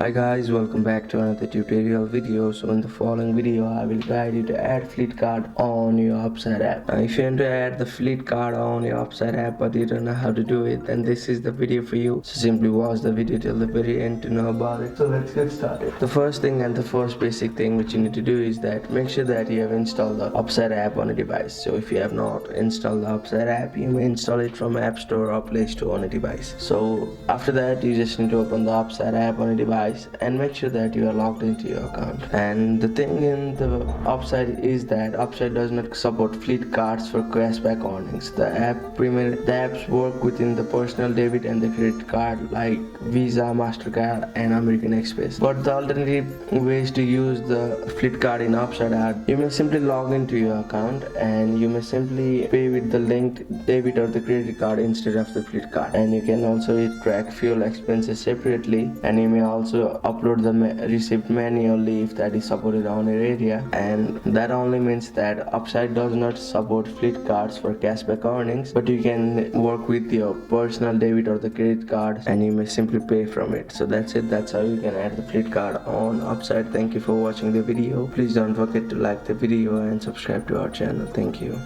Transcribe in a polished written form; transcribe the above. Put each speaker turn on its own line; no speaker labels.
Hi guys, welcome back to another tutorial video. So in the following video I will guide you to add fleet card on your Upside app. Now if you want to add the fleet card on your Upside app but you don't know how to do it, then this is the video for you. So simply watch the video till the very end to know about it. So let's get started. The first thing and the first basic thing which you need to do is that make sure that you have installed the Upside app on a device. So if you have not installed the Upside app, you may install it from App Store or Play Store on a device. So after that you just need to open the Upside app on a device and make sure that you are logged into your account. And the thing in the Upside is that Upside does not support fleet cards for cashback earnings. The apps work within the personal debit and the credit card like Visa, MasterCard and American Express. But the alternative ways to use the fleet card in Upside are you may simply log into your account and you may simply pay with the linked debit or the credit card instead of the fleet card. And you can also track fuel expenses separately, and you may also upload the receipt manually if that is supported on your area. And that only means that Upside does not support fleet cards for cashback earnings, but you can work with your personal debit or the credit card and you may simply pay from it. So that's it. That's how you can add the fleet card on Upside. Thank you for watching the video. Please don't forget to like the video and subscribe to our channel. Thank you.